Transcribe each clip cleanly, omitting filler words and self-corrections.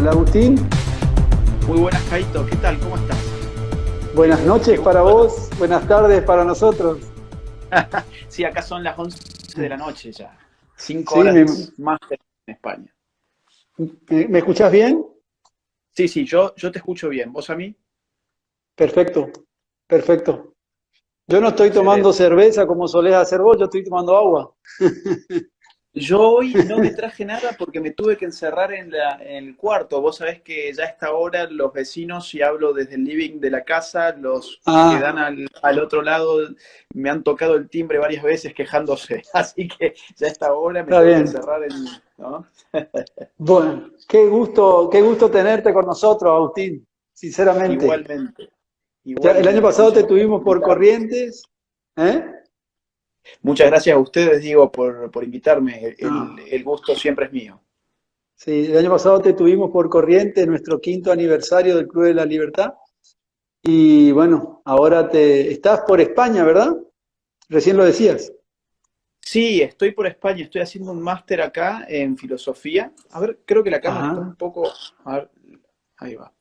Hola Agustín, Muy buenas, Jaito. ¿Qué tal? ¿Cómo estás? buenas Qué noches para gusto. vos, buenas tardes para nosotros. Sí, acá son las 11 de la noche ya. Cinco Sí, horas más en España. me escuchás bien? Sí, sí, yo te escucho bien. ¿Vos a mí? Perfecto, perfecto. Yo no estoy tomando Excelente. cerveza como solés hacer vos, yo estoy tomando agua. Yo hoy no me traje nada porque me tuve que encerrar en el cuarto. Vos sabés que ya a esta hora los vecinos, si hablo desde el living de la casa, los que dan Ah, al otro lado me han tocado el timbre varias veces quejándose. Así que ya a esta hora me está tengo que bien. encerrar en, ¿no? Bueno, qué gusto tenerte con nosotros, Agustín, sinceramente. Igualmente, Ya, el año igualmente. pasado te Muchas gracias por tuvimos por invitarme. Corrientes, ¿eh? Muchas gracias a ustedes, digo, por invitarme. No, El gusto siempre es mío. sí, el año pasado te tuvimos por Corrientes, nuestro quinto aniversario del Club de la Libertad. Y bueno, ahora te estás por España, ¿verdad? Recién lo decías. Sí, estoy por España, estoy haciendo un máster acá en filosofía. A ver, creo que la cámara está Ajá. un poco... A ver, ahí va.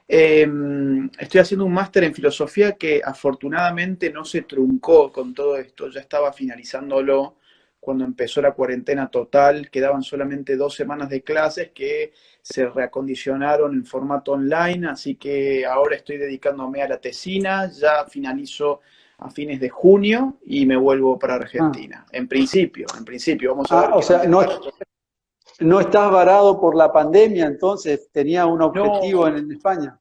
Eh, Estoy haciendo un máster en filosofía que afortunadamente no se truncó con todo esto. Ya estaba finalizándolo cuando empezó la cuarentena total. Quedaban solamente 2 semanas de clases que se reacondicionaron en formato online. Así que ahora estoy dedicándome a la tesina. Ya finalizo a fines de junio y me vuelvo para Ah, Argentina. En principio, vamos a ver O qué nos sea, no, depara. no estás varado por la pandemia, entonces tenía un objetivo No, en España.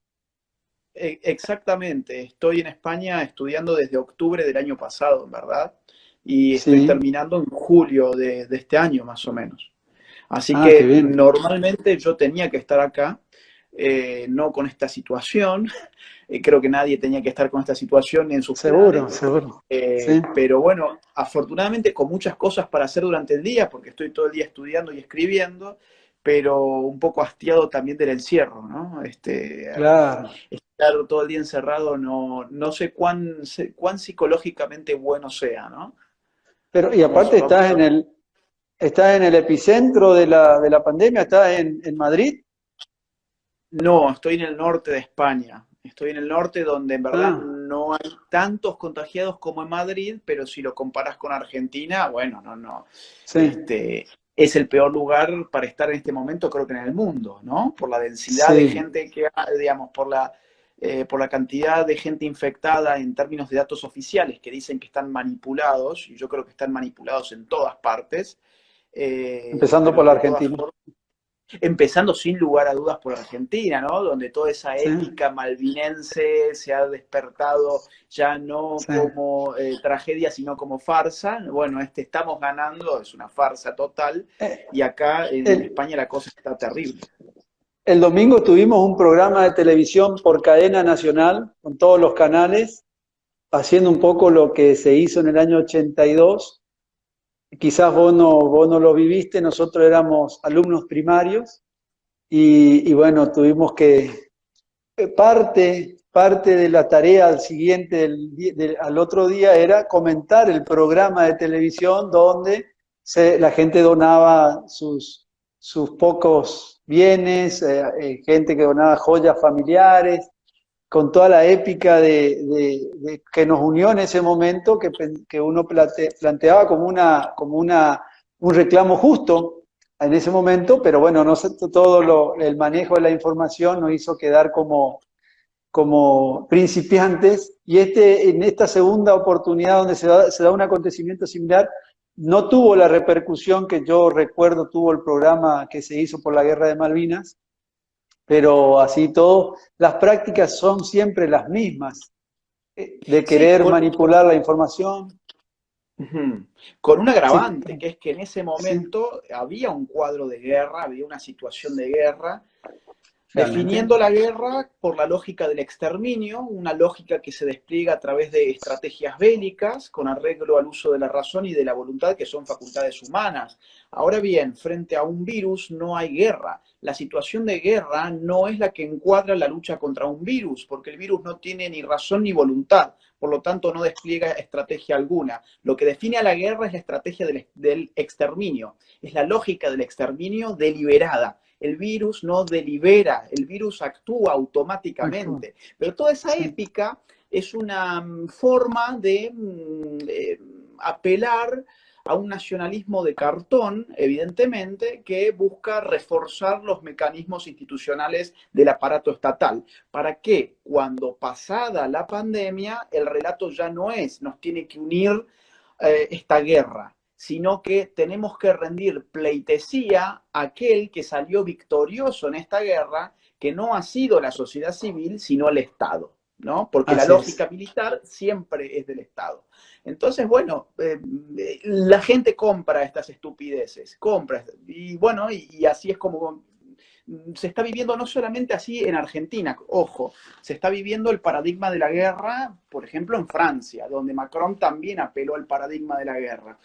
Exactamente, estoy en España estudiando desde octubre del año pasado, en verdad, y estoy Sí. terminando en julio de este año más o menos. Así Ah, qué que bien. normalmente yo tenía que estar acá, no con esta situación, creo que nadie tenía que estar con esta situación ni en sus Seguro, planes, seguro. Sí. pero bueno, afortunadamente con muchas cosas para hacer durante el día, porque estoy todo el día estudiando y escribiendo, pero un poco hastiado también del encierro, ¿no? Claro. Estar todo el día encerrado no sé cuán psicológicamente bueno sea, ¿no? Pero, y aparte Vamos a ver. estás en el epicentro de la pandemia, estás en Madrid. No, estoy en el norte de España. Estoy en el norte donde en verdad Ah, no hay tantos contagiados como en Madrid, pero si lo comparas con Argentina, bueno, no. sí, Este, es el peor lugar para estar en este momento, creo que en el mundo, ¿no? Por la densidad de sí. gente que hay, digamos, por la cantidad de gente infectada en términos de datos oficiales que dicen que están manipulados, y yo creo que están manipulados en todas partes, Empezando por pero la de todas Argentina. formas empezando sin lugar a dudas por Argentina, ¿no? Donde toda esa Sí, épica malvinense se ha despertado ya no sí. como tragedia, sino como farsa. Bueno, estamos ganando, es una farsa total, Eh, y acá en El, España la cosa está terrible. el domingo tuvimos un programa de televisión por cadena nacional, con todos los canales, haciendo un poco lo que se hizo en el año 82. Quizás vos no lo viviste, nosotros éramos alumnos primarios y bueno, tuvimos que, parte de la tarea al siguiente, al otro día era comentar el programa de televisión donde la gente donaba sus pocos bienes, gente que donaba joyas familiares, con toda la épica que nos unió en ese momento, que uno planteaba un reclamo justo en ese momento, pero bueno, no sé, el manejo de la información nos hizo quedar como principiantes, y en esta segunda oportunidad donde se da un acontecimiento similar, no tuvo la repercusión que yo recuerdo tuvo el programa que se hizo por la Guerra de Malvinas, pero así todo, las prácticas son siempre las mismas, de Sí, querer manipular la información. ujú, con un Sí, agravante, que es que en ese sí, momento había un cuadro de guerra, había una situación de guerra, realmente. definiendo la guerra por la lógica del exterminio, una lógica que se despliega a través de estrategias bélicas con arreglo al uso de la razón y de la voluntad, que son facultades humanas. Ahora bien, frente a un virus no hay guerra. La situación de guerra no es la que encuadra la lucha contra un virus, porque el virus no tiene ni razón ni voluntad, por lo tanto no despliega estrategia alguna. Lo que define a la guerra es la estrategia del exterminio, es la lógica del exterminio deliberada, el virus no delibera, el virus actúa automáticamente. Pero toda esa épica es una forma de apelar a un nacionalismo de cartón, evidentemente, que busca reforzar los mecanismos institucionales del aparato estatal, para que cuando pasada la pandemia, el relato ya no es, nos tiene que unir esta guerra, sino que tenemos que rendir pleitesía a aquel que salió victorioso en esta guerra, que no ha sido la sociedad civil, sino el Estado, ¿no? Porque la lógica militar siempre es del Estado. Entonces, bueno, la gente compra estas estupideces, compra, y bueno, y así es como se está viviendo no solamente así en Argentina, ojo, se está viviendo el paradigma de la guerra, por ejemplo, en Francia, donde Macron también apeló al paradigma de la guerra.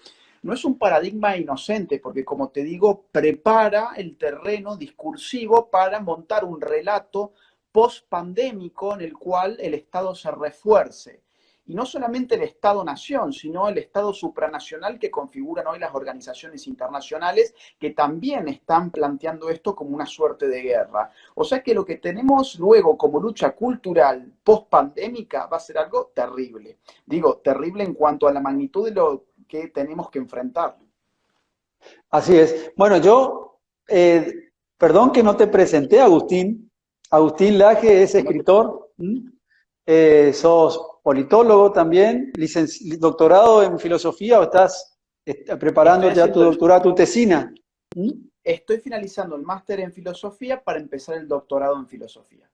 No es un paradigma inocente, porque como te digo, prepara el terreno discursivo para montar un relato post-pandémico en el cual el Estado se refuerce. Y no solamente el Estado-nación, sino el Estado supranacional que configuran hoy las organizaciones internacionales, que también están planteando esto como una suerte de guerra. O sea que lo que tenemos luego como lucha cultural post-pandémica va a ser algo terrible. Digo, terrible en cuanto a la magnitud de lo que tenemos que enfrentar. Así es. Bueno, yo, perdón que no te presenté, Agustín. Agustín Laje es escritor. Sos politólogo también, doctorado en filosofía, o estás preparando ya tu doctorado, tu tesina. Estoy finalizando el máster en filosofía para empezar el doctorado en filosofía.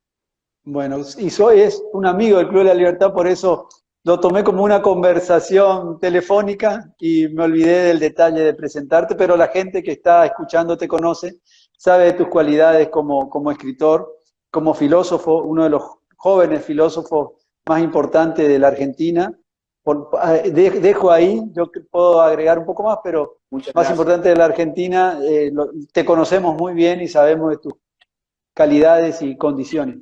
Bueno, y es un amigo del Club de la Libertad, por eso lo tomé como una conversación telefónica y me olvidé del detalle de presentarte, pero la gente que está escuchando te conoce, sabe de tus cualidades como escritor, como filósofo, uno de los jóvenes filósofos más importante de la Argentina. Dejo ahí, yo puedo agregar un poco más, pero más importante de la Argentina, te conocemos muy bien y sabemos de tus calidades y condiciones.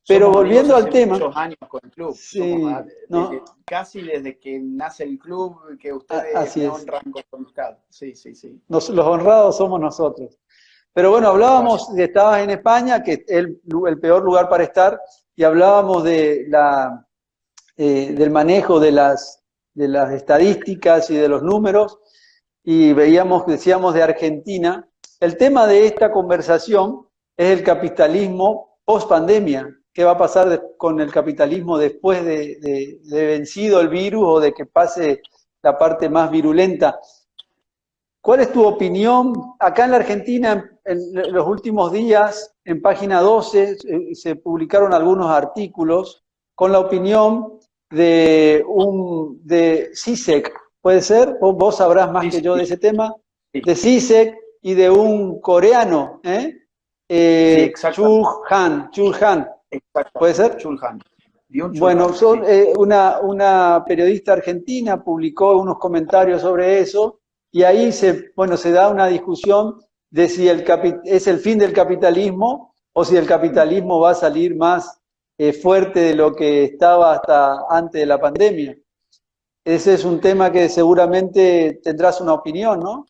Pero somos volviendo al tema. Muchos años con el club. Sí, casi desde que nace el club, que ustedes me honran con su amistad. Sí. Los honrados somos nosotros. Pero bueno, hablábamos que estabas en España, que es el peor lugar para estar, y hablábamos de del manejo de las estadísticas y de los números, y decíamos de Argentina. El tema de esta conversación es el capitalismo post-pandemia. ¿Qué va a pasar con el capitalismo después de vencido el virus o de que pase la parte más virulenta? ¿Cuál es tu opinión? Acá en la Argentina, en los últimos días, en página 12, se publicaron algunos artículos con la opinión de Zizek, ¿puede ser? Vos sabrás más que yo de ese tema. De Zizek y de un coreano, Chul Han. ¿Puede ser? Chul Han. Bueno, una periodista argentina publicó unos comentarios sobre eso. Y ahí se da una discusión de si es el fin del capitalismo o si el capitalismo va a salir más fuerte de lo que estaba hasta antes de la pandemia. Ese es un tema que seguramente tendrás una opinión, ¿no?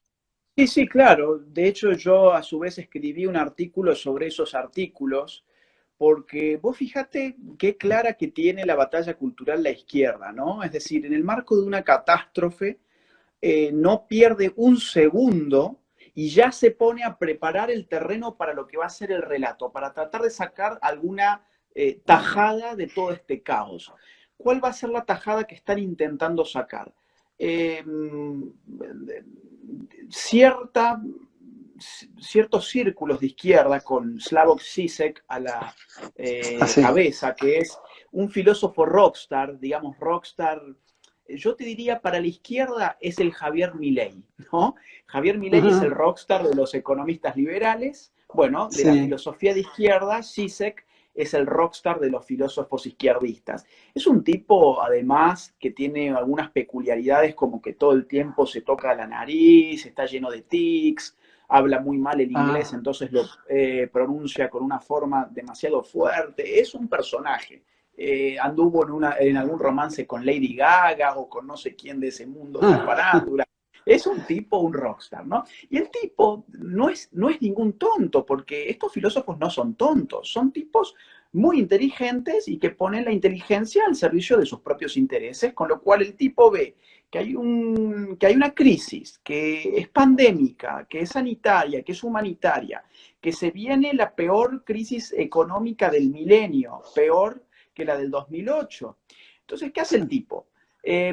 Sí, claro. De hecho, yo a su vez escribí un artículo sobre esos artículos, porque vos fíjate qué clara que tiene la batalla cultural la izquierda, ¿no? Es decir, en el marco de una catástrofe, no pierde un segundo y ya se pone a preparar el terreno para lo que va a ser el relato, para tratar de sacar alguna tajada de todo este caos. ¿Cuál va a ser la tajada que están intentando sacar? Ciertos círculos de izquierda con Slavoj Žižek a la cabeza, que es un filósofo rockstar, digamos rockstar. Yo te diría, para la izquierda es el Javier Milei, ¿no? Javier Milei es el rockstar de los economistas liberales. Bueno, de la filosofía de izquierda, Žižek es el rockstar de los filósofos izquierdistas. Es un tipo, además, que tiene algunas peculiaridades, como que todo el tiempo se toca la nariz, está lleno de tics, habla muy mal el inglés, entonces lo pronuncia con una forma demasiado fuerte. Es un personaje. Anduvo en algún romance con Lady Gaga o con no sé quién de ese mundo de la farándula. Es un tipo, un rockstar, ¿no? Y el tipo no es ningún tonto, porque estos filósofos no son tontos, son tipos muy inteligentes y que ponen la inteligencia al servicio de sus propios intereses, con lo cual el tipo ve que hay una crisis, que es pandémica, que es sanitaria, que es humanitaria, que se viene la peor crisis económica del milenio, peor que la del 2008. Entonces, ¿qué hace el tipo?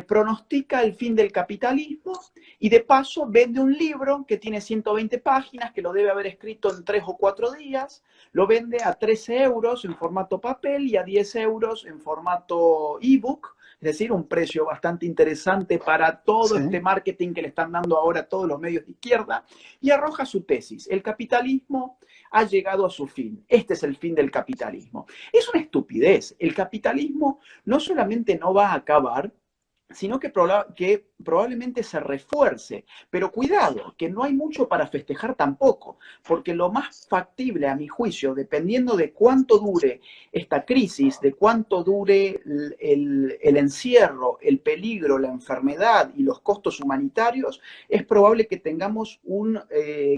Pronostica el fin del capitalismo y de paso vende un libro que tiene 120 páginas, que lo debe haber escrito en 3 o 4 días, lo vende a 13 euros en formato papel y a 10 euros en formato ebook, es decir, un precio bastante interesante para todo Sí. este marketing que le están dando ahora a todos los medios de izquierda, y arroja su tesis: el capitalismo ha llegado a su fin, este es el fin del capitalismo. Es una estupidez, el capitalismo no solamente no va a acabar, sino que probablemente se refuerce. Pero cuidado, que no hay mucho para festejar tampoco, porque lo más factible, a mi juicio, dependiendo de cuánto dure esta crisis, de cuánto dure el encierro, el peligro, la enfermedad y los costos humanitarios, es probable que tengamos un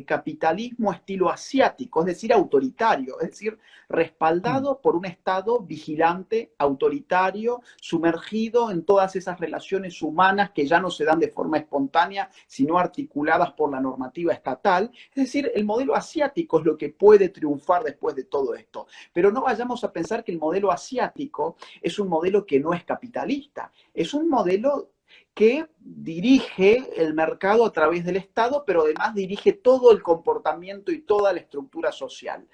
capitalismo estilo asiático, es decir, autoritario, es decir, respaldado por un Estado vigilante, autoritario, sumergido en todas esas relaciones humanas que ya no se dan de forma espontánea, sino articuladas por la normativa estatal. Es decir, el modelo asiático es lo que puede triunfar después de todo esto. Pero no vayamos a pensar que el modelo asiático es un modelo que no es capitalista, es un modelo que dirige el mercado a través del Estado, pero además dirige todo el comportamiento y toda la estructura social.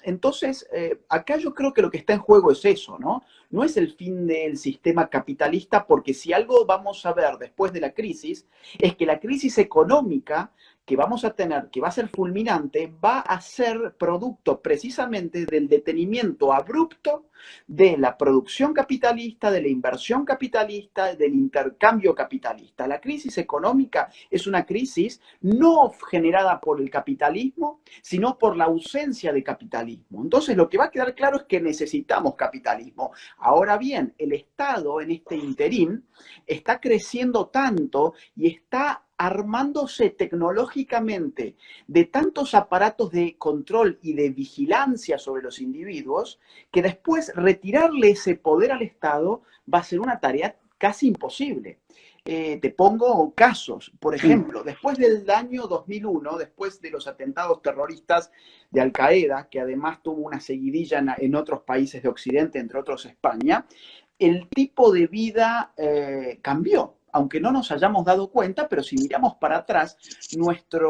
Entonces, acá yo creo que lo que está en juego es eso, ¿no? No es el fin del sistema capitalista, porque si algo vamos a ver después de la crisis, es que la crisis económica que vamos a tener, que va a ser fulminante, va a ser producto precisamente del detenimiento abrupto de la producción capitalista, de la inversión capitalista, del intercambio capitalista. La crisis económica es una crisis no generada por el capitalismo, sino por la ausencia de capitalismo. Entonces, lo que va a quedar claro es que necesitamos capitalismo. Ahora bien, el Estado en este interín está creciendo tanto y está armándose tecnológicamente de tantos aparatos de control y de vigilancia sobre los individuos, que después retirarle ese poder al Estado va a ser una tarea casi imposible. Te pongo casos, por ejemplo, después del año 2001, después de los atentados terroristas de Al Qaeda, que además tuvo una seguidilla en otros países de Occidente, entre otros España, el tipo de vida cambió, aunque no nos hayamos dado cuenta, pero si miramos para atrás, nuestra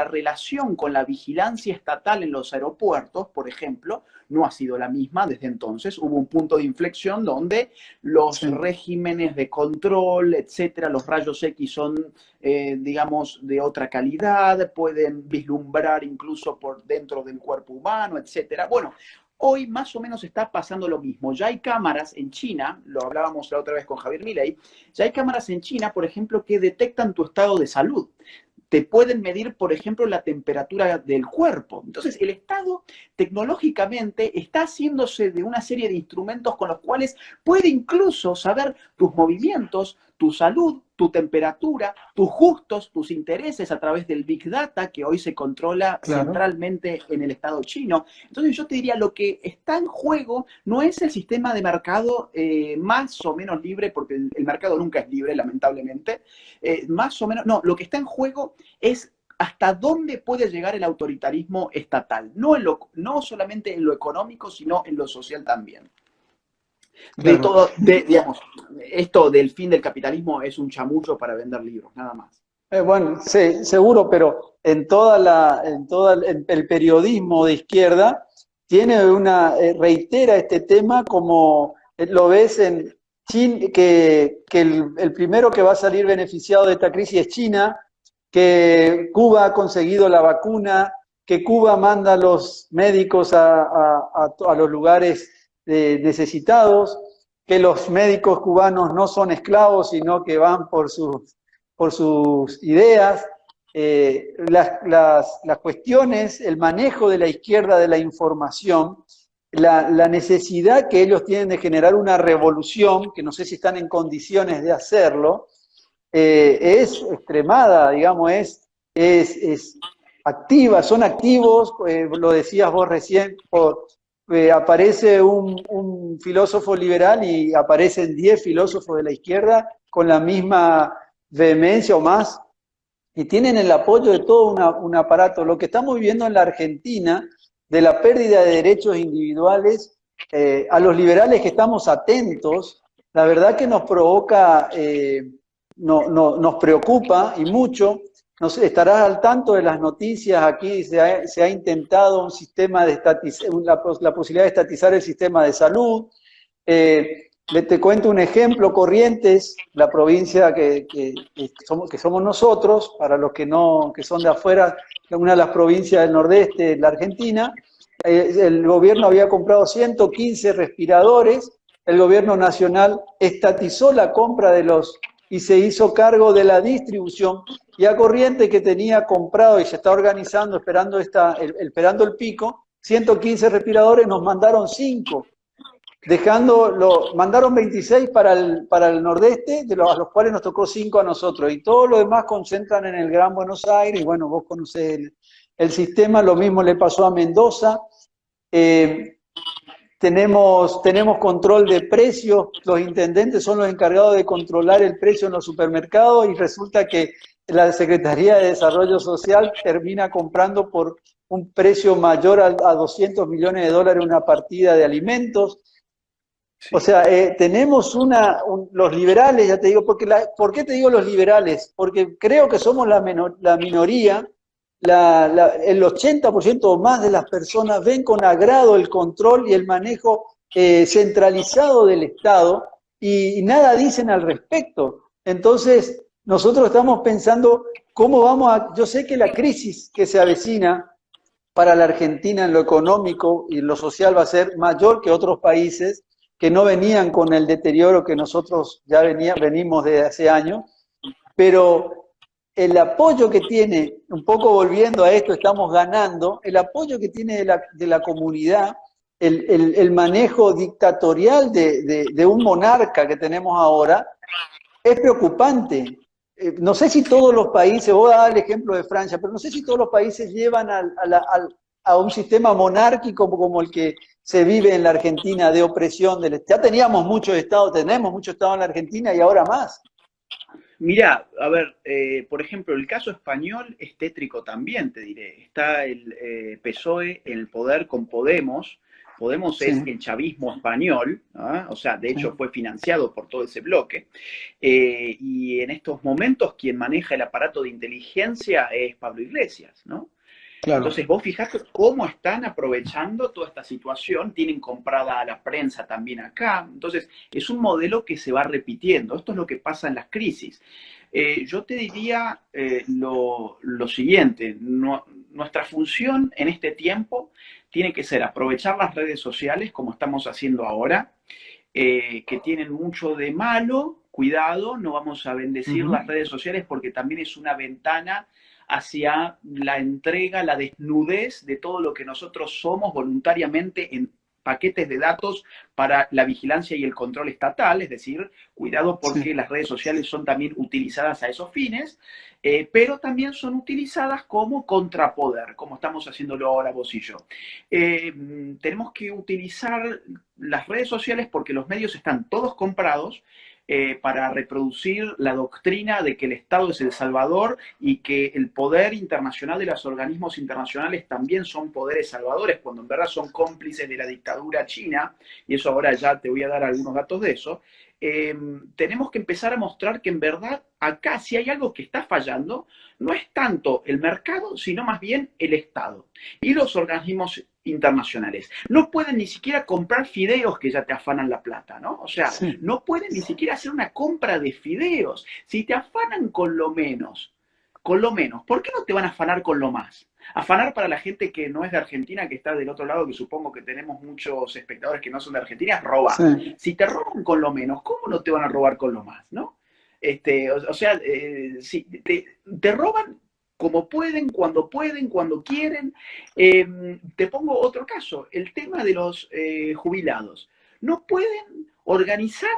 relación con la vigilancia estatal en los aeropuertos, por ejemplo, no ha sido la misma desde entonces. Hubo un punto de inflexión donde los regímenes de control, etcétera, los rayos X son, digamos, de otra calidad, pueden vislumbrar incluso por dentro del cuerpo humano, etcétera. Bueno, hoy más o menos está pasando lo mismo. Ya hay cámaras en China, lo hablábamos la otra vez con Javier Milei, ya hay cámaras en China, por ejemplo, que detectan tu estado de salud. Te pueden medir, por ejemplo, la temperatura del cuerpo. Entonces, el Estado tecnológicamente está haciéndose de una serie de instrumentos con los cuales puede incluso saber tus movimientos, tu salud, tu temperatura, tus gustos, tus intereses a través del Big Data, que hoy se controla centralmente en el Estado chino. Entonces yo te diría, lo que está en juego no es el sistema de mercado más o menos libre, porque el mercado nunca es libre, lamentablemente, más o menos, no, lo que está en juego es hasta dónde puede llegar el autoritarismo estatal, no solamente en lo económico, sino en lo social también. Digamos, esto del fin del capitalismo es un chamullo para vender libros, nada más. Bueno, sí, seguro, pero en el periodismo de izquierda reitera este tema como lo ves en China, que el primero que va a salir beneficiado de esta crisis es China, que Cuba ha conseguido la vacuna, que Cuba manda a los médicos a los lugares necesitados, que los médicos cubanos no son esclavos, sino que van por sus ideas. Las cuestiones, el manejo de la izquierda de la información, la necesidad que ellos tienen de generar una revolución, que no sé si están en condiciones de hacerlo, es extremada, digamos, es activa, son activos, lo decías vos recién, aparece un filósofo liberal y aparecen 10 filósofos de la izquierda con la misma vehemencia o más, y tienen el apoyo de todo un aparato. Lo que estamos viviendo en la Argentina, de la pérdida de derechos individuales, a los liberales que estamos atentos, la verdad que nos provoca, nos preocupa y mucho. No sé, estarás al tanto de las noticias, aquí se ha intentado un sistema de la posibilidad de estatizar el sistema de salud. Te cuento un ejemplo: Corrientes, la provincia que somos nosotros, para los que no, que son de afuera, una de las provincias del nordeste de la Argentina, el gobierno había comprado 115 respiradores, el gobierno nacional estatizó la compra de los y se hizo cargo de la distribución, y a Corrientes, que tenía comprado y se está organizando, esperando el pico, 115 respiradores, nos mandaron 5, mandaron 26 para el nordeste, a los cuales nos tocó 5 a nosotros, y todo lo demás concentran en el Gran Buenos Aires. Y bueno, vos conocés el sistema. Lo mismo le pasó a Mendoza. Tenemos control de precios, los intendentes son los encargados de controlar el precio en los supermercados, y resulta que la Secretaría de Desarrollo Social termina comprando por un precio mayor a $200 millones una partida de alimentos. Sí. O sea, tenemos los liberales, ya te digo, ¿por qué te digo los liberales? Porque creo que somos la minoría. El 80% o más de las personas ven con agrado el control y el manejo centralizado del Estado, y nada dicen al respecto. Entonces, nosotros estamos pensando cómo yo sé que la crisis que se avecina para la Argentina en lo económico y en lo social va a ser mayor que otros países que no venían con el deterioro que nosotros ya venimos de hace años, pero el apoyo que tiene, un poco volviendo a esto, estamos ganando, el apoyo que tiene de la comunidad, el manejo dictatorial de un monarca que tenemos ahora, es preocupante. No sé si todos los países, voy a dar el ejemplo de Francia, pero no sé si todos los países llevan a un sistema monárquico como el que se vive en la Argentina, de opresión. Ya teníamos muchos estados, tenemos muchos estados en la Argentina, y ahora más. Mirá, a ver, por ejemplo, el caso español es tétrico también, te diré. Está el PSOE en el poder con Podemos. Podemos es el chavismo español, ¿no? O sea, de hecho fue financiado por todo ese bloque. Y en estos momentos quien maneja el aparato de inteligencia es Pablo Iglesias, ¿no? Claro. Entonces vos fijate cómo están aprovechando toda esta situación, tienen comprada a la prensa también acá. Entonces es un modelo que se va repitiendo. Esto es lo que pasa en las crisis. Yo te diría lo siguiente: nuestra función en este tiempo tiene que ser aprovechar las redes sociales como estamos haciendo ahora, que tienen mucho de malo. Cuidado, no vamos a bendecir las redes sociales, porque también es una ventana hacia la entrega, la desnudez de todo lo que nosotros somos voluntariamente en paquetes de datos para la vigilancia y el control estatal. Es decir, cuidado, porque las redes sociales son también utilizadas a esos fines, pero también son utilizadas como contrapoder, como estamos haciéndolo ahora vos y yo. Tenemos que utilizar las redes sociales porque los medios están todos comprados, para reproducir la doctrina de que el Estado es el salvador y que el poder internacional de los organismos internacionales también son poderes salvadores, cuando en verdad son cómplices de la dictadura china, y eso ahora ya te voy a dar algunos datos de eso. Tenemos que empezar a mostrar que en verdad acá, si hay algo que está fallando, no es tanto el mercado, sino más bien el Estado y los organismos internacionales. No pueden ni siquiera comprar fideos, que ya te afanan la plata, ¿no? O sea, no pueden ni siquiera hacer una compra de fideos. Si te afanan con lo menos, ¿por qué no te van a afanar con lo más? Afanar, para la gente que no es de Argentina, que está del otro lado, que supongo que tenemos muchos espectadores que no son de Argentina, es robar. Si te roban con lo menos, ¿cómo no te van a robar con lo más, no? O sea, si te roban como pueden, cuando quieren. Te pongo otro caso: el tema de los jubilados. No pueden organizar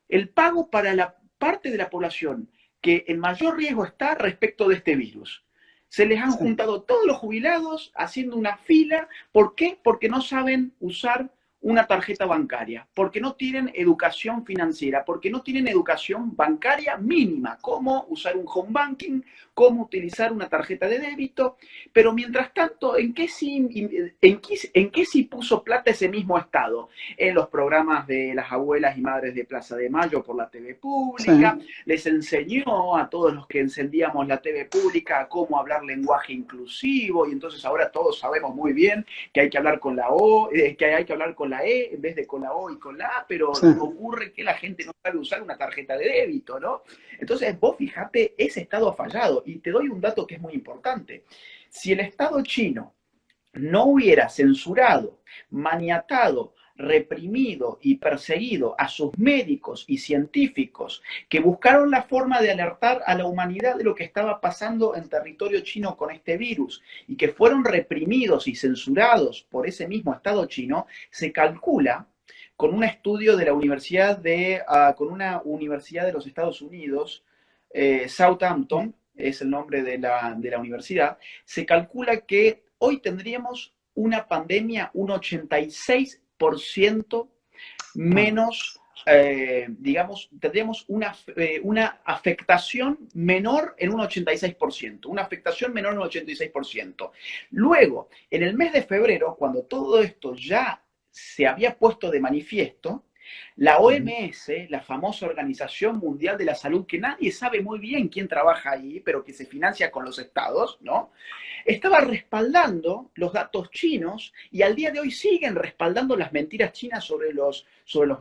el pago para la parte de la población que el mayor riesgo está respecto de este virus. Se les han sí, juntado todos los jubilados haciendo una fila. ¿Por qué? Porque no saben usar una tarjeta bancaria, porque no tienen educación financiera, porque no tienen educación bancaria mínima, cómo usar un home banking, cómo utilizar una tarjeta de débito. Pero mientras tanto, ¿en qué sí puso plata ese mismo Estado? En los programas de las abuelas y madres de Plaza de Mayo por la TV pública, sí, les enseñó a todos los que encendíamos la TV pública cómo hablar lenguaje inclusivo, y entonces ahora todos sabemos muy bien que hay que hablar con la O, que hay que hablar con la E en vez de con la O y con la A, pero sí. ocurre que la gente no sabe usar una tarjeta de débito, ¿no? Entonces vos fíjate, ese Estado ha fallado, y te doy un dato que es muy importante. Si el Estado chino no hubiera censurado, maniatado, reprimido y perseguido a sus médicos y científicos que buscaron la forma de alertar a la humanidad de lo que estaba pasando en territorio chino con este virus, y que fueron reprimidos y censurados por ese mismo Estado chino, se calcula con un estudio de la universidad con una universidad de los Estados Unidos, Southampton es el nombre de la universidad, se calcula que hoy tendríamos una pandemia un 86% Ah, menos, digamos, tendríamos una afectación menor en un 86%, una afectación menor en un 86%. Luego, en el mes de febrero, cuando todo esto ya se había puesto de manifiesto, la ujú, OMS, la famosa Organización Mundial de la Salud, que nadie sabe muy bien quién trabaja ahí, pero que se financia con los estados, ¿no? Estaba respaldando los datos chinos, y al día de hoy siguen respaldando las mentiras chinas sobre los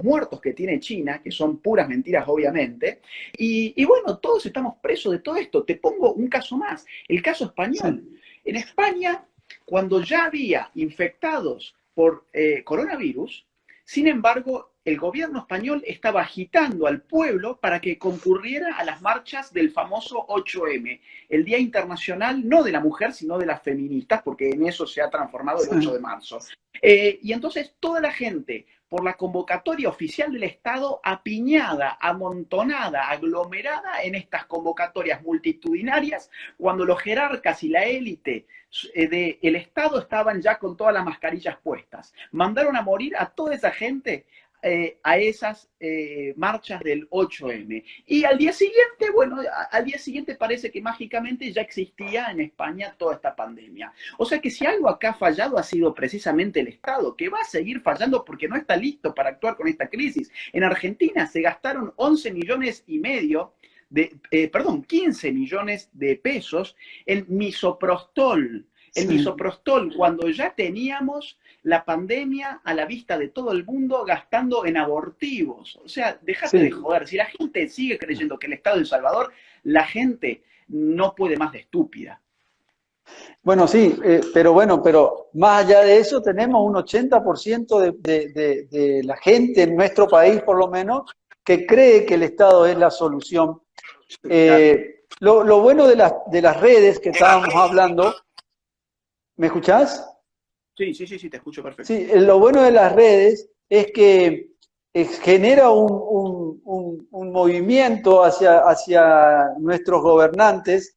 muertos que tiene China, que son puras mentiras obviamente. Y bueno, todos estamos presos de todo esto. Te pongo un caso más, el caso español. sí, En España, cuando ya había infectados por coronavirus, sin embargo, el gobierno español estaba agitando al pueblo para que concurriera a las marchas del famoso 8M, el Día Internacional no de la Mujer, sino de las feministas, porque en eso se ha transformado el 8 de sí, marzo. Y entonces toda la gente, por la convocatoria oficial del Estado, apiñada, amontonada, aglomerada en estas convocatorias multitudinarias, cuando los jerarcas y la élite del Estado estaban ya con todas las mascarillas puestas. Mandaron a morir a toda esa gente a esas marchas del 8M. Y al día siguiente, bueno, al día siguiente parece que mágicamente ya existía en España toda esta pandemia. O sea que si algo acá ha fallado ha sido precisamente el Estado, que va a seguir fallando porque no está listo para actuar con esta crisis. En Argentina se gastaron 11 millones y medio perdón, 15 millones de pesos en misoprostol. El sí, misoprostol, cuando ya teníamos la pandemia a la vista de todo el mundo gastando en abortivos. O sea, déjate de sí. joder. Si la gente sigue creyendo que el Estado es El Salvador, la gente no puede más de estúpida. Bueno, sí, pero bueno, pero más allá de eso, tenemos un 80% de la gente en nuestro país, por lo menos, que cree que el Estado es la solución. Claro. Lo bueno de las redes que estábamos hablando, ¿me escuchás? Sí, sí, sí, sí, te escucho perfecto. Sí, lo bueno de las redes es que genera un movimiento hacia nuestros gobernantes.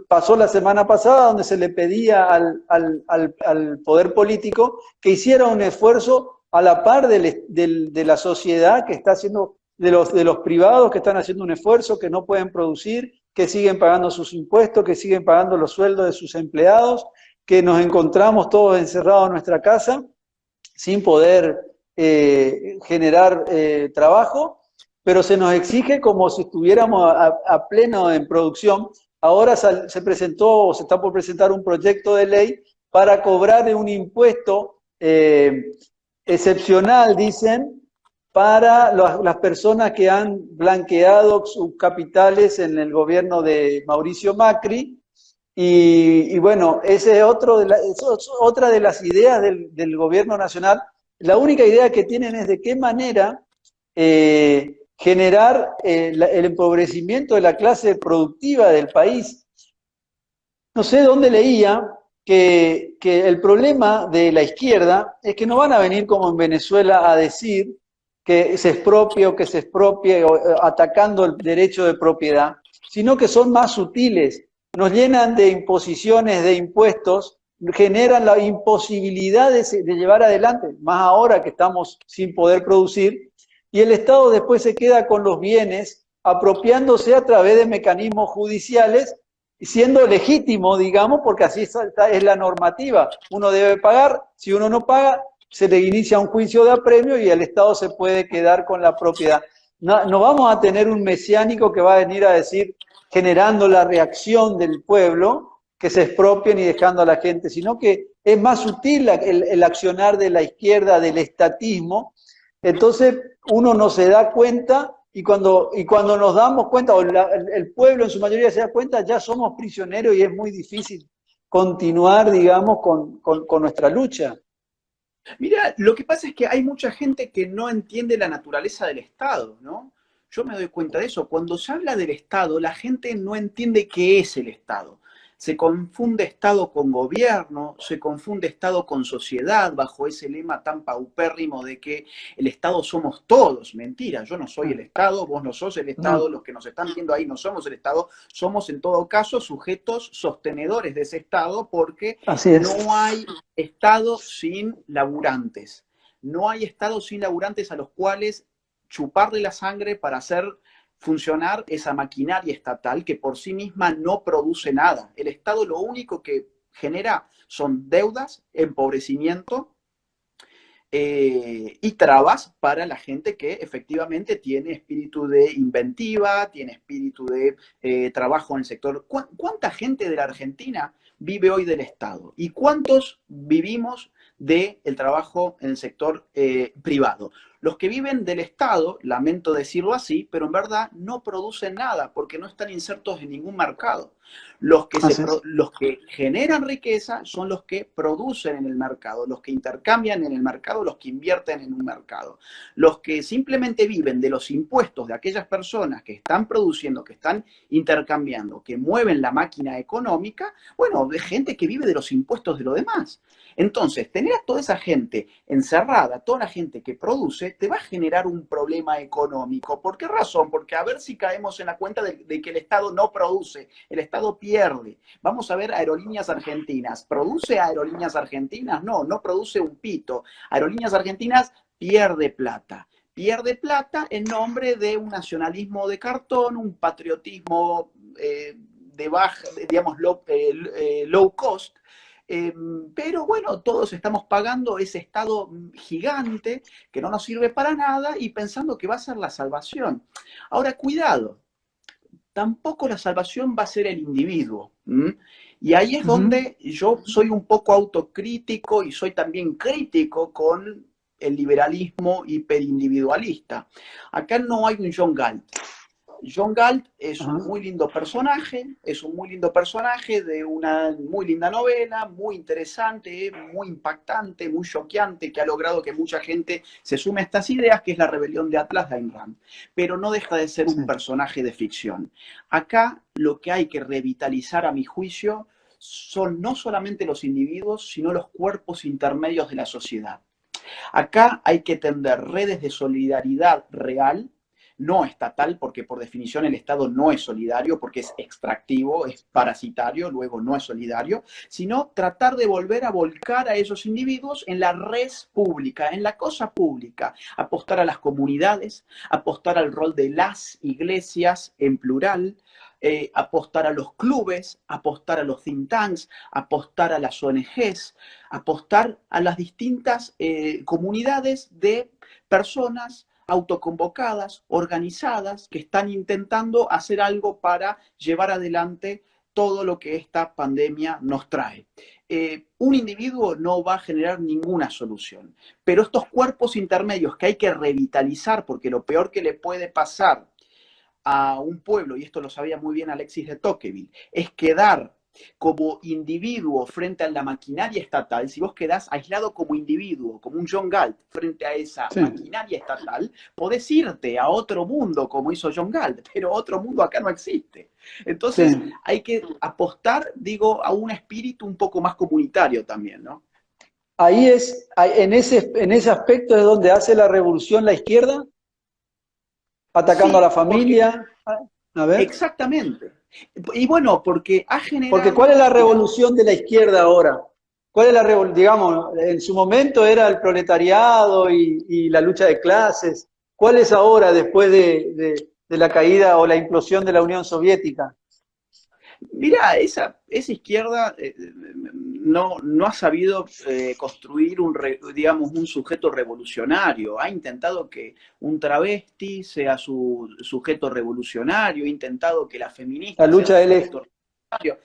Pasó la semana pasada donde se le pedía al poder político que hiciera un esfuerzo a la par de la sociedad que está haciendo, de los privados que están haciendo un esfuerzo, que no pueden producir, que siguen pagando sus impuestos, que siguen pagando los sueldos de sus empleados, que nos encontramos todos encerrados en nuestra casa sin poder generar trabajo, pero se nos exige como si estuviéramos a pleno en producción. Ahora se presentó o se está por presentar un proyecto de ley para cobrar un impuesto excepcional, dicen, para las personas que han blanqueado sus capitales en el gobierno de Mauricio Macri. Y bueno, ese es otra de las ideas del gobierno nacional. La única idea que tienen es de qué manera generar el empobrecimiento de la clase productiva del país. No sé dónde leía que el problema de la izquierda es que no van a venir como en Venezuela a decir que se expropie o que se expropie, atacando el derecho de propiedad, sino que son más sutiles. Nos llenan de imposiciones, de impuestos, generan la imposibilidad de llevar adelante, más ahora que estamos sin poder producir, y el Estado después se queda con los bienes, apropiándose a través de mecanismos judiciales, siendo legítimo, digamos, porque así es la normativa. Uno debe pagar, si uno no paga, se le inicia un juicio de apremio y el Estado se puede quedar con la propiedad. No, no vamos a tener un mesiánico que va a venir a decir, generando la reacción del pueblo, que se expropien y dejando a la gente, sino que es más sutil el accionar de la izquierda, del estatismo. Entonces uno no se da cuenta y cuando nos damos cuenta, o el pueblo en su mayoría se da cuenta, ya somos prisioneros y es muy difícil continuar, digamos, con nuestra lucha. Mira, lo que pasa es que hay mucha gente que no entiende la naturaleza del Estado, ¿no? Yo me doy cuenta de eso. Cuando se habla del Estado, la gente no entiende qué es el Estado. Se confunde Estado con gobierno, se confunde Estado con sociedad, bajo ese lema tan paupérrimo de que el Estado somos todos. Mentira, yo no soy el Estado, vos no sos el Estado, los que nos están viendo ahí no somos el Estado, somos en todo caso sujetos sostenedores de ese Estado, porque no hay Estado sin laburantes. No hay Estado sin laburantes a los cuales chuparle la sangre para hacer funcionar esa maquinaria estatal que por sí misma no produce nada. El Estado lo único que genera son deudas, empobrecimiento y trabas para la gente que efectivamente tiene espíritu de inventiva, tiene espíritu de trabajo en el sector. ¿Cuánta gente de la Argentina vive hoy del Estado? ¿Y cuántos vivimos del trabajo en el sector privado? Los que viven del Estado, lamento decirlo así, pero en verdad no producen nada porque no están insertos en ningún mercado. Los que generan riqueza son los que producen en el mercado, los que intercambian en el mercado, los que invierten en un mercado. Los que simplemente viven de los impuestos de aquellas personas que están produciendo, que están intercambiando, que mueven la máquina económica, bueno, de gente que vive de los impuestos de los demás. Entonces, tener a toda esa gente encerrada, toda la gente que produce, te va a generar un problema económico. ¿Por qué razón? Porque a ver si caemos en la cuenta de que el Estado no produce, el Estado pierde. Vamos a ver Aerolíneas Argentinas. ¿Produce Aerolíneas Argentinas? No, no produce un pito. Aerolíneas Argentinas pierde plata. Pierde plata en nombre de un nacionalismo de cartón, un patriotismo de baja, digamos, low cost. Pero bueno, todos estamos pagando ese Estado gigante que no nos sirve para nada y pensando que va a ser la salvación. Ahora, cuidado, tampoco la salvación va a ser el individuo. Y ahí es donde yo soy un poco autocrítico y soy también crítico con el liberalismo hiperindividualista. Acá no hay un John Galt. John Galt es un muy lindo personaje, de una muy linda novela, muy interesante, muy impactante, muy choqueante, que ha logrado que mucha gente se sume a estas ideas, que es La rebelión de Atlas de Ayn Rand. Pero no deja de ser un personaje de ficción. Acá lo que hay que revitalizar, a mi juicio, son no solamente los individuos, sino los cuerpos intermedios de la sociedad. Acá hay que tender redes de solidaridad real, no estatal, porque por definición el Estado no es solidario, porque es extractivo, es parasitario, luego no es solidario, sino tratar de volver a volcar a esos individuos en la res pública, en la cosa pública, apostar a las comunidades, apostar al rol de las iglesias en plural, apostar a los clubes, apostar a los think tanks, apostar a las ONGs, apostar a las distintas comunidades de personas autoconvocadas, organizadas, que están intentando hacer algo para llevar adelante todo lo que esta pandemia nos trae. Un individuo no va a generar ninguna solución, pero estos cuerpos intermedios que hay que revitalizar, porque lo peor que le puede pasar a un pueblo, y esto lo sabía muy bien Alexis de Tocqueville, es quedar como individuo frente a la maquinaria estatal. Si vos quedás aislado como individuo, como un John Galt, frente a esa maquinaria estatal, podés irte a otro mundo como hizo John Galt, pero otro mundo acá no existe. Entonces hay que apostar, digo, a un espíritu un poco más comunitario también, ¿no? Ahí es, en ese aspecto es donde hace la revolución la izquierda, atacando a la familia. A ver. Exactamente. Y bueno, porque ha Porque ¿cuál es generado, la digamos, revolución de la izquierda ahora? ¿Cuál es la revolución? Digamos, en su momento era el proletariado y la lucha de clases. ¿Cuál es ahora después de la caída o la implosión de la Unión Soviética? mira, esa izquierda no ha sabido construir digamos, un sujeto revolucionario. Ha intentado que un travesti sea su sujeto revolucionario, ha intentado que la La feminista sea lucha su del... sujeto revolucionario.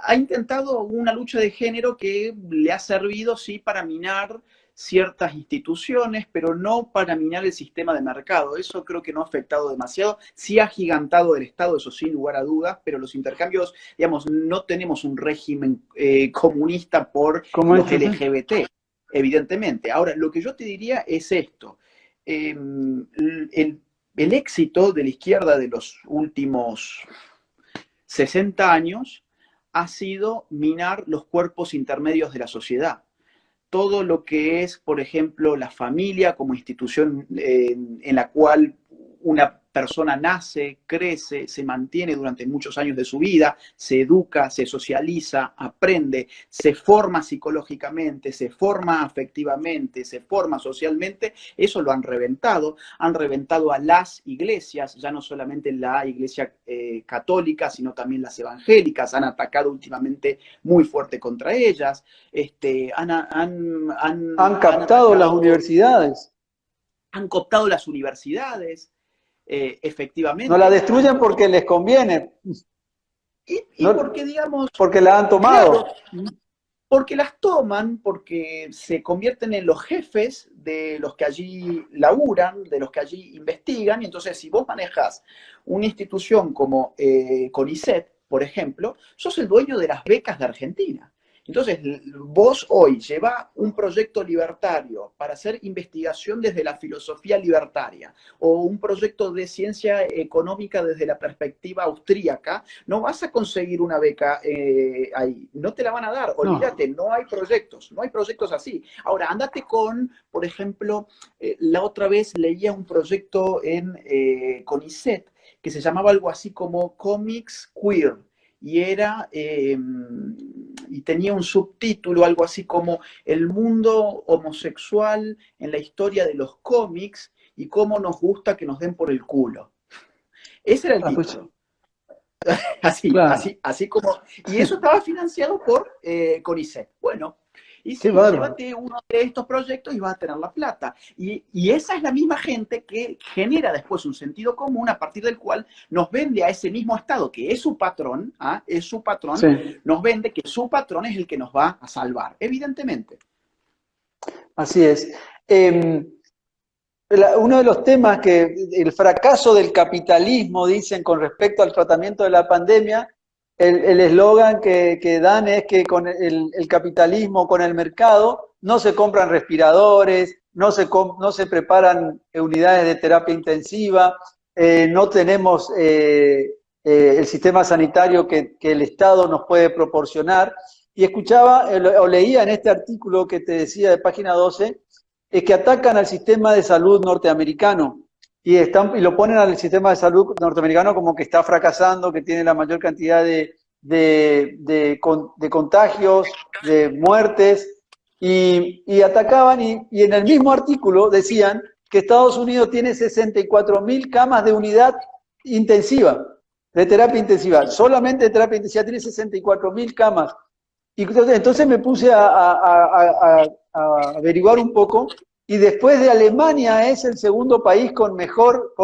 Ha intentado una lucha de género que le ha servido, sí, para minar ciertas instituciones, pero no para minar el sistema de mercado. Eso creo que no ha afectado demasiado. Sí ha gigantado el Estado, eso sin lugar a dudas, pero los intercambios, digamos, no tenemos un régimen comunista por Como los esto, sí. LGBT, evidentemente. Ahora, lo que yo te diría es esto. El éxito de la izquierda de los últimos 60 años ha sido minar los cuerpos intermedios de la sociedad. Todo lo que es, por ejemplo, la familia como institución en la cual una persona nace, crece, se mantiene durante muchos años de su vida, se educa, se socializa, aprende, se forma psicológicamente, se forma afectivamente, se forma socialmente, eso lo han reventado a las iglesias, ya no solamente la iglesia católica, sino también las evangélicas, han atacado últimamente muy fuerte contra ellas, Han han captado las atacado, universidades. han cooptado las universidades, No la efectivamente, destruyen porque les conviene, y no porque, digamos, porque la han claro, tomado. porque las toman, porque se convierten en los jefes de los que allí laburan, de los que allí investigan, y entonces si vos manejas una institución como CONICET, por ejemplo, sos el dueño de las becas de Argentina. Entonces, vos hoy llevás un proyecto libertario para hacer investigación desde la filosofía libertaria o un proyecto de ciencia económica desde la perspectiva austríaca, no vas a conseguir una beca ahí, no te la van a dar, No. olvídate, no hay proyectos así. Ahora, andate con, por ejemplo, la otra vez leía un proyecto en CONICET que se llamaba algo así como Comics Queer, y era, y tenía un subtítulo, algo así como El mundo homosexual en la historia de los cómics y cómo nos gusta que nos den por el culo. Ese era el Ah, pues, título. Así, claro. así, así como. Y eso estaba financiado por CONICET. Bueno, y Qué sí, bárbaro. llévate uno de estos proyectos y vas a tener la plata. Y esa es la misma gente que genera después un sentido común a partir del cual nos vende a ese mismo Estado, que es su patrón, ¿ah? Es su patrón, Sí. nos vende que su patrón es el que nos va a salvar, evidentemente. Así es. Uno de los temas que el fracaso del capitalismo, dicen con respecto al tratamiento de la pandemia, el eslogan que dan es que con el capitalismo, con el mercado, no se compran respiradores, no se preparan unidades de terapia intensiva, no tenemos el sistema sanitario que el Estado nos puede proporcionar. Y escuchaba o leía en este artículo que te decía de página 12, es que atacan al sistema de salud norteamericano y lo ponen al sistema de salud norteamericano como que está fracasando, que tiene la mayor cantidad de contagios, de muertes, y atacaban y en el mismo artículo decían que Estados Unidos tiene 64.000 camas de unidad intensiva, de terapia intensiva, solamente de terapia intensiva tiene 64.000 camas. Y entonces me puse a averiguar un poco y después de Alemania es el segundo país con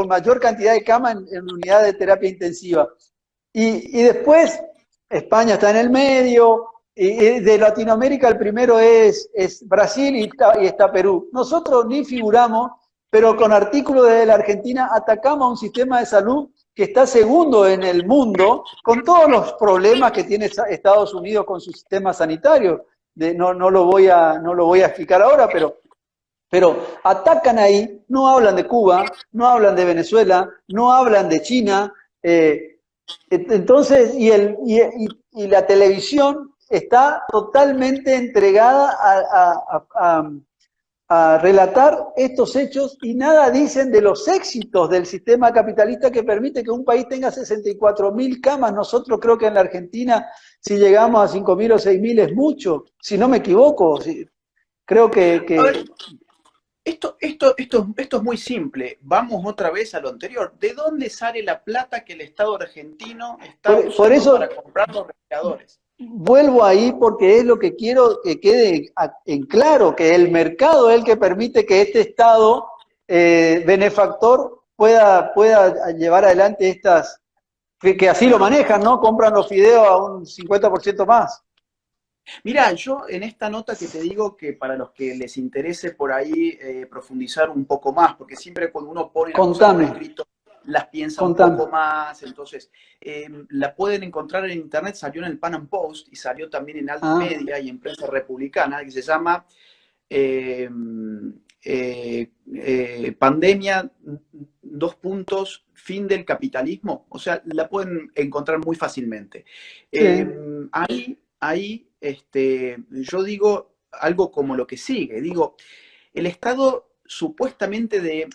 mayor cantidad de camas en unidad de terapia intensiva. Y después España está en el medio, y de Latinoamérica el primero es Brasil y está Perú. Nosotros ni figuramos, pero con artículos de la Argentina atacamos a un sistema de salud que está segundo en el mundo, con todos los problemas que tiene Estados Unidos con su sistema sanitario. No lo voy a explicar ahora, pero atacan ahí, no hablan de Cuba, no hablan de Venezuela, no hablan de China. Entonces, y la televisión está totalmente entregada a relatar estos hechos y nada dicen de los éxitos del sistema capitalista que permite que un país tenga 64.000 camas. Nosotros creo que en la Argentina, si llegamos a 5.000 o 6.000 es mucho, si no me equivoco. Creo A ver, esto es muy simple. Vamos otra vez a lo anterior. ¿De dónde sale la plata que el Estado argentino está por usando eso para comprar los respiradores? vuelvo ahí porque es lo que quiero que quede en claro, que el mercado es el que permite que este Estado benefactor pueda llevar adelante estas, que así lo Bueno, manejan, ¿no? Compran los fideos a un 50% más. mirá, yo en esta nota que te digo que para los que les interese por ahí profundizar un poco más, porque siempre cuando uno pone las cosas por Contame, escrito, las piensa un contame. poco más, entonces la pueden encontrar en internet, salió en el Pan Am Post y salió también en Alt Ah, Media y en Prensa Republicana, que se llama eh, Pandemia, dos puntos, fin del capitalismo. O sea, la pueden encontrar muy fácilmente. sí, Ahí yo digo algo como lo que sigue. Digo, el estado supuestamente de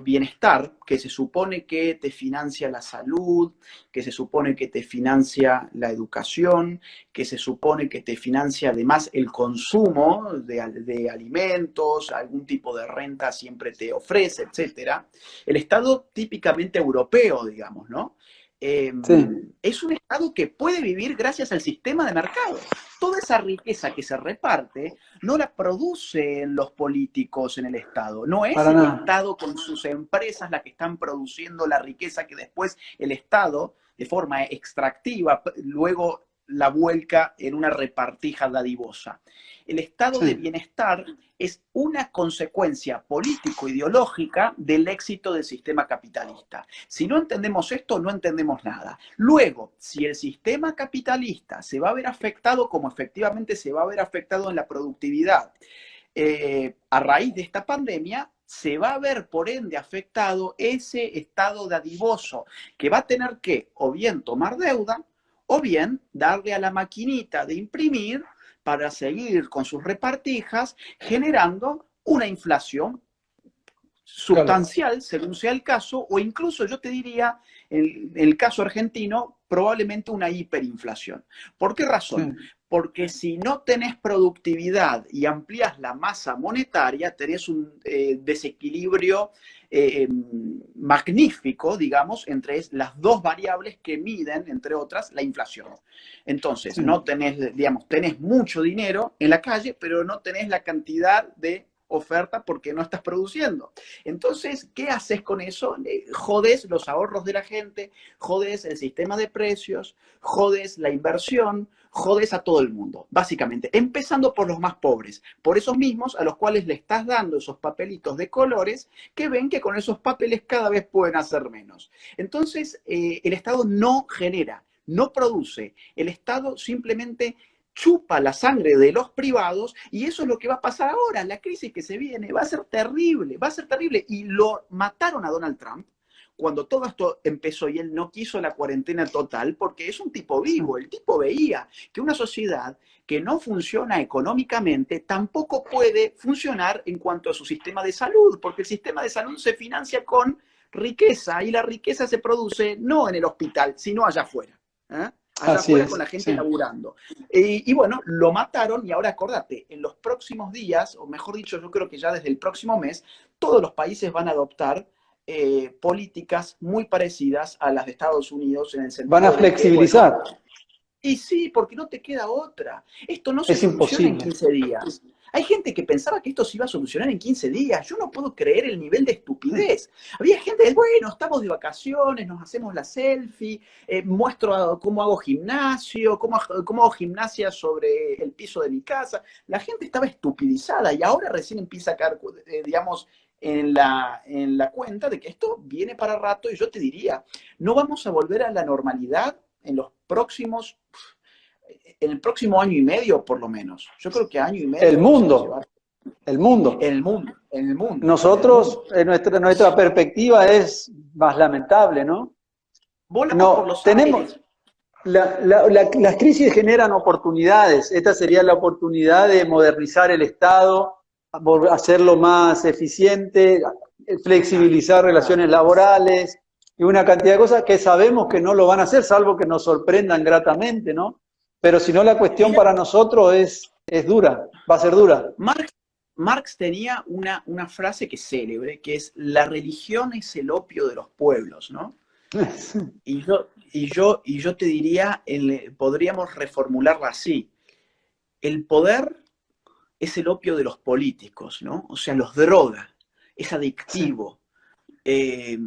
bienestar, que se supone que te financia la salud, que se supone que te financia la educación, que se supone que te financia además el consumo de alimentos, algún tipo de renta siempre te ofrece, etcétera. El estado típicamente europeo, digamos, ¿no? Eh, sí, es un estado que puede vivir gracias al sistema de mercado. Toda esa riqueza que se reparte no la producen los políticos en el Estado. No es para el nada. Estado con sus empresas la que están produciendo la riqueza que después el Estado, de forma extractiva, luego la vuelca en una repartija dadivosa. El estado de Sí, bienestar es una consecuencia político-ideológica del éxito del sistema capitalista. Si no entendemos esto, no entendemos nada. Luego, si el sistema capitalista se va a ver afectado, como efectivamente se va a ver afectado en la productividad, a raíz de esta pandemia, se va a ver por ende afectado ese estado dadivoso que va a tener que o bien tomar deuda o bien darle a la maquinita de imprimir para seguir con sus repartijas generando una inflación claro. sustancial, según sea el caso, o incluso yo te diría, en el caso argentino, probablemente una hiperinflación. ¿Por qué razón? Sí, Porque si no tenés productividad y amplías la masa monetaria, tenés un desequilibrio magnífico, digamos, entre las dos variables que miden, entre otras, la inflación. Entonces, sí. no tenés, digamos, tenés mucho dinero en la calle, pero no tenés la cantidad de oferta porque no estás produciendo. Entonces, ¿qué haces con eso? Jodes los ahorros de la gente, jodes el sistema de precios, jodes la inversión, jodes a todo el mundo, básicamente, empezando por los más pobres, por esos mismos a los cuales le estás dando esos papelitos de colores que ven que con esos papeles cada vez pueden hacer menos. Entonces, el Estado no genera, no produce, el Estado simplemente chupa la sangre de los privados y eso es lo que va a pasar ahora. La crisis que se viene va a ser terrible, va a ser terrible. Y lo mataron a Donald Trump cuando todo esto empezó y él no quiso la cuarentena total porque es un tipo Sí. vivo. El tipo veía que una sociedad que no funciona económicamente tampoco puede funcionar en cuanto a su sistema de salud, porque el sistema de salud se financia con riqueza y la riqueza se produce no en el hospital, sino allá afuera. ¿Eh? Allá Así afuera con es, la gente sí. laburando. Y bueno, lo mataron y ahora acordate, en los próximos días, o mejor dicho, yo creo que ya desde el próximo mes, todos los países van a adoptar políticas muy parecidas a las de Estados Unidos en el Van a sentido de que, bueno, flexibilizar. y sí, porque no te queda otra. Esto no se Es soluciona en imposible. 15 días. Hay gente que pensaba que esto se iba a solucionar en 15 días. Yo no puedo creer el nivel de estupidez. Había gente que, bueno, estamos de vacaciones, nos hacemos la selfie, muestro cómo hago gimnasio, cómo hago gimnasia sobre el piso de mi casa. La gente estaba estupidizada y ahora recién empieza a caer, digamos, en la cuenta de que esto viene para rato y yo te diría, no vamos a volver a la normalidad en el próximo año y medio, por lo menos. Yo creo que año y El medio se va a mundo, llevar el mundo. en el mundo, en el mundo, en el Nosotros, mundo. nuestra perspectiva es más lamentable, ¿no? Volamos por No, los tenemos, aires. las crisis generan oportunidades. Esta sería la oportunidad de modernizar el Estado, hacerlo más eficiente, flexibilizar relaciones laborales y una cantidad de cosas que sabemos que no lo van a hacer, salvo que nos sorprendan gratamente, ¿no? Pero si no, la cuestión Mira, para nosotros es dura, va a ser dura. Marx tenía una frase que es célebre, que es: la religión es el opio de los pueblos, ¿no? Y yo te diría, podríamos reformularla así: el poder es el opio de los políticos, ¿no? O sea, los droga, es Sí, adictivo. Eh,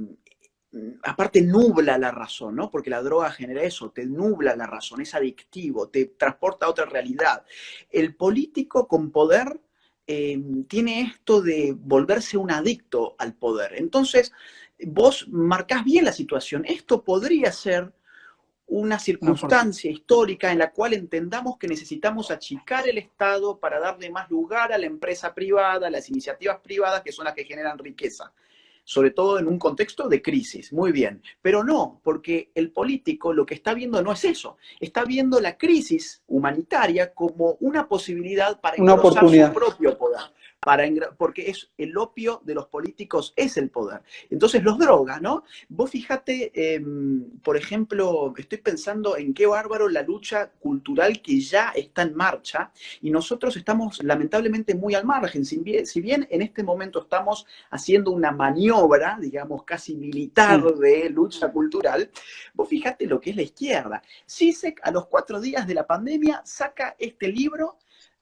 Aparte nubla la razón, ¿no? Porque la droga genera eso, te nubla la razón, es adictivo, te transporta a otra realidad. El político con poder tiene esto de volverse un adicto al poder. Entonces, vos marcás bien la situación. Esto podría ser una no, circunstancia histórica en la cual entendamos que necesitamos achicar el Estado para darle más lugar a la empresa privada, a las iniciativas privadas, que son las que generan riqueza, sobre todo en un contexto de crisis. Muy bien, pero no, porque el político lo que está viendo no es eso, está viendo la crisis humanitaria como una posibilidad para una engrosar su oportunidad. propio poder. Porque es el opio de los políticos, es el poder. Entonces los droga, ¿no? Vos fíjate, por ejemplo, estoy pensando en qué bárbaro la lucha cultural que ya está en marcha, y nosotros estamos lamentablemente muy al margen. Si bien en este momento estamos haciendo una maniobra, digamos, casi militar Sí. de lucha cultural, vos fíjate lo que es la izquierda. Zizek, a los 4 días de la pandemia, saca este libro,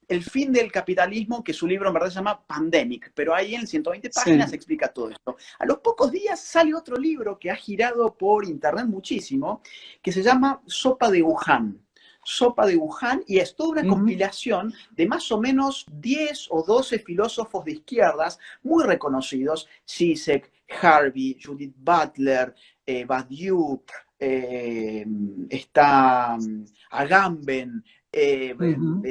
El fin del capitalismo, que su libro en verdad se llama Pandemic, pero ahí en 120 páginas Sí. explica todo esto. A los pocos días sale otro libro que ha girado por internet muchísimo, que se llama Sopa de Wuhan. Sopa de Wuhan, y es toda una Ujú. compilación de más o menos 10 o 12 filósofos de izquierdas muy reconocidos: Zizek, Harvey, Judith Butler, Badiou, está Agamben, Ujú.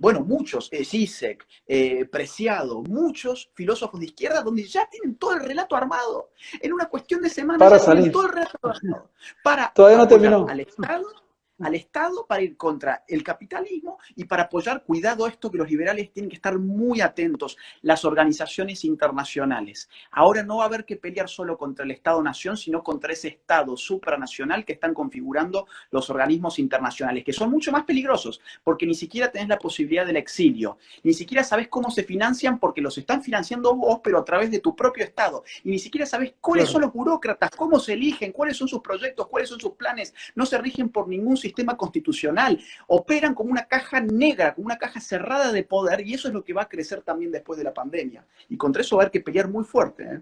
bueno, muchos, Zizek, Preciado, muchos filósofos de izquierda, donde ya tienen todo el relato armado. En una cuestión de semanas Para ya tienen salir. todo el relato armado para Todavía no apoyar terminó. al Estado para ir contra el capitalismo y para apoyar, cuidado esto, que los liberales tienen que estar muy atentos, las organizaciones internacionales. Ahora no va a haber que pelear solo contra el Estado-nación, sino contra ese Estado supranacional que están configurando los organismos internacionales, que son mucho más peligrosos, porque ni siquiera tenés la posibilidad del exilio, ni siquiera sabés cómo se financian, porque los están financiando vos, pero a través de tu propio Estado, y ni siquiera sabés cuáles son Claro. los burócratas, cómo se eligen, cuáles son sus proyectos, cuáles son sus planes. No se rigen por ningún sistema constitucional, operan como una caja negra, como una caja cerrada de poder, y eso es lo que va a crecer también después de la pandemia. Y contra eso va a haber que pelear muy fuerte, ¿eh?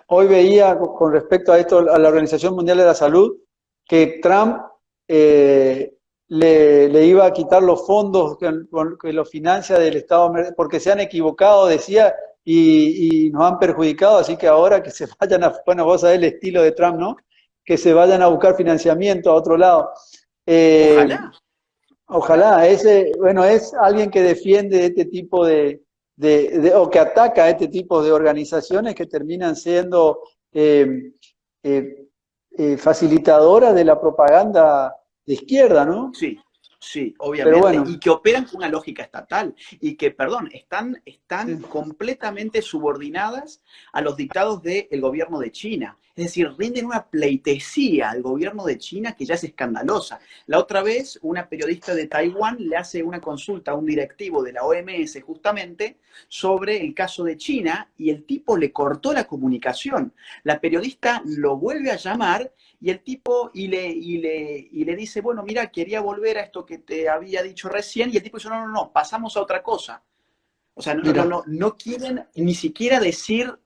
Hoy veía con respecto a esto, a la Organización Mundial de la Salud, que Trump eh, le iba a quitar los fondos que lo financia del Estado, porque se han equivocado, decía, y nos han perjudicado, así que ahora que se vayan bueno, vos sabés el estilo de Trump, ¿no? Que se vayan a buscar financiamiento a otro lado. Eh, Ojalá, ojalá. Ojalá, bueno, es alguien que defiende este tipo o que ataca a este tipo de organizaciones que terminan siendo eh, eh, facilitadoras de la propaganda de izquierda, ¿no? Sí, sí, Pero obviamente, bueno, y que operan con una lógica estatal, y que, perdón, están sí, completamente subordinadas a los dictados del gobierno de China. Es decir, rinden una pleitesía al gobierno de China que ya es escandalosa. La otra vez, una periodista de Taiwán le hace una consulta a un directivo de la OMS justamente sobre el caso de China, y el tipo le cortó la comunicación. La periodista lo vuelve a llamar, y el tipo y le dice: bueno, mira, quería volver a esto que te había dicho recién, y el tipo dice: no, no, no, pasamos a otra cosa. O sea, no, no, mira. no, no quieren ni siquiera decir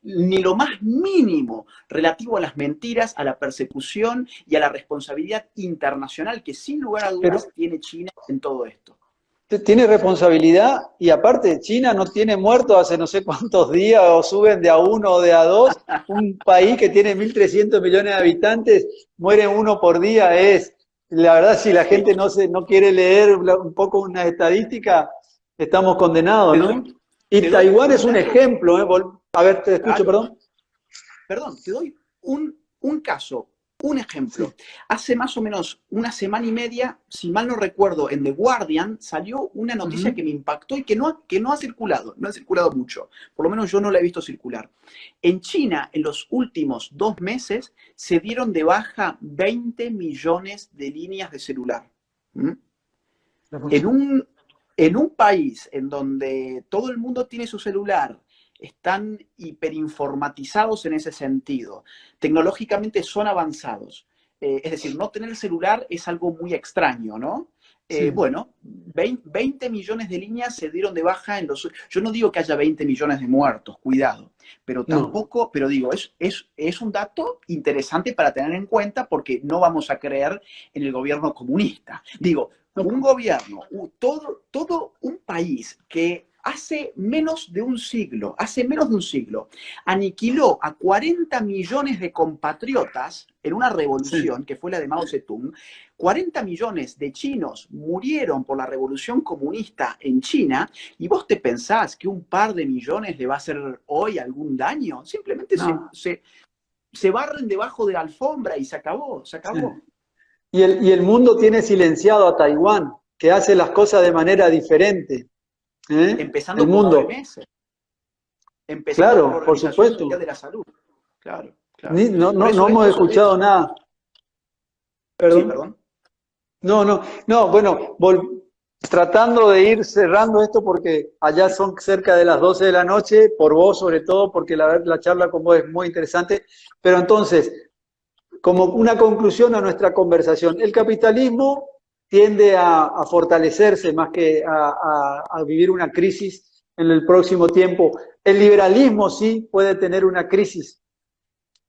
ni lo más mínimo relativo a las mentiras, a la persecución y a la responsabilidad internacional que sin lugar a Pero dudas tiene China en todo esto. tiene responsabilidad y aparte China no tiene muertos hace no sé cuántos días o suben de a uno o de a dos. Un país que tiene 1.300 millones de habitantes, muere uno por día. La verdad, si la Eh, gente no quiere leer un poco una estadística, estamos condenados, te ¿no? doy, Y te doy Taiwán es un un dato, ejemplo, ¿eh? A ver, te escucho, claro, perdón. perdón, te doy un caso Un ejemplo, hace más o menos una semana y media, si mal no recuerdo, en The Guardian salió una noticia que me impactó y que no ha circulado, no ha circulado mucho. Por lo menos yo no la he visto circular. En China, en los últimos 2 meses, se dieron de baja 20 millones de líneas de celular. ¿Mm? En un país en donde todo el mundo tiene su celular, están hiperinformatizados en ese sentido, tecnológicamente son avanzados. Es decir, no tener celular es algo muy extraño, ¿no? Sí. Bueno, 20 millones de líneas se dieron de baja en los... Yo no digo que haya 20 millones de muertos, cuidado, pero tampoco, pero digo, es un dato interesante para tener en cuenta porque no vamos a creer en el gobierno comunista. Digo, un gobierno, todo un país que hace menos de un siglo, aniquiló a 40 millones de compatriotas en una revolución que fue la de Mao Zedong. 40 millones de chinos murieron por la revolución comunista en China, y vos te pensás que un par de millones le va a hacer hoy algún daño. Simplemente se barren debajo de la alfombra y se acabó, se acabó. Sí. Y el mundo tiene silenciado a Taiwán, que hace las cosas de manera diferente. Empezando por 9 meses. Empezando por la Organización Mundial de la Salud. Claro, claro. No hemos escuchado nada. Perdón. Sí, perdón. No, bueno, tratando de ir cerrando esto porque allá son cerca de las 12 de la noche, por vos sobre todo, porque la charla con vos es muy interesante. Pero entonces, como una conclusión a nuestra conversación, el capitalismo tiende a fortalecerse más que a vivir una crisis en el próximo tiempo. El liberalismo sí puede tener una crisis.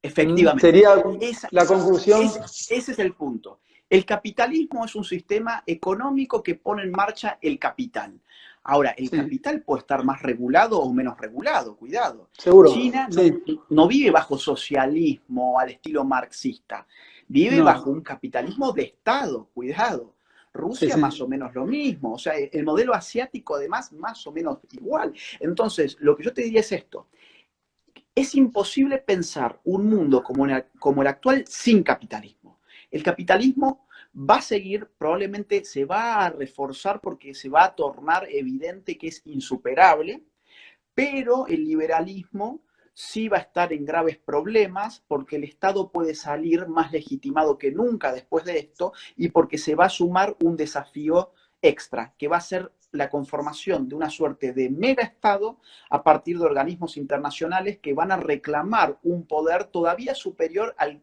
Efectivamente. Sería la conclusión. Ese es el punto. El capitalismo es un sistema económico que pone en marcha el capital. Ahora, el capital puede estar más regulado o menos regulado, cuidado. Seguro. China no vive bajo socialismo al estilo marxista, vive bajo un capitalismo de Estado, cuidado. Rusia más o menos lo mismo, o sea, el modelo asiático además más o menos igual. Entonces, lo que yo te diría es esto: es imposible pensar un mundo como el actual sin capitalismo. El capitalismo va a seguir, probablemente se va a reforzar porque se va a tornar evidente que es insuperable, pero el liberalismo sí va a estar en graves problemas porque el Estado puede salir más legitimado que nunca después de esto y porque se va a sumar un desafío extra, que va a ser la conformación de una suerte de mega Estado a partir de organismos internacionales que van a reclamar un poder todavía superior al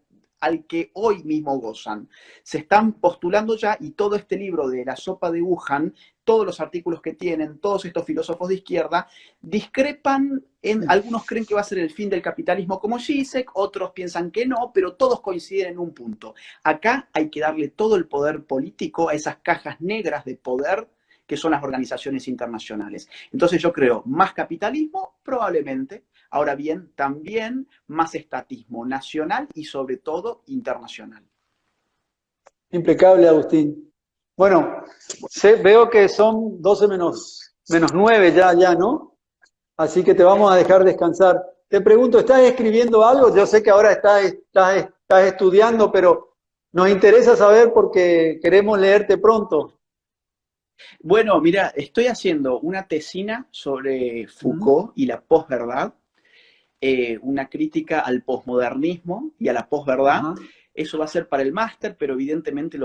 que hoy mismo gozan. Se están postulando ya, y todo este libro de La sopa de Wuhan, todos los artículos que tienen, todos estos filósofos de izquierda, discrepan algunos creen que va a ser el fin del capitalismo como Zizek, otros piensan que no, pero todos coinciden en un punto. Acá hay que darle todo el poder político a esas cajas negras de poder que son las organizaciones internacionales. Entonces yo creo, más capitalismo, probablemente. Ahora bien, también más estatismo nacional y sobre todo internacional. Impecable, Agustín. Bueno, veo que son 12 menos 9 ya, ¿no? Así que te vamos a dejar descansar. Te pregunto, ¿estás escribiendo algo? Yo sé que ahora estás estudiando, pero nos interesa saber porque queremos leerte pronto. Bueno, mira, estoy haciendo una tesina sobre Foucault y la posverdad, una crítica al posmodernismo y a la posverdad. Eso va a ser para el máster, pero evidentemente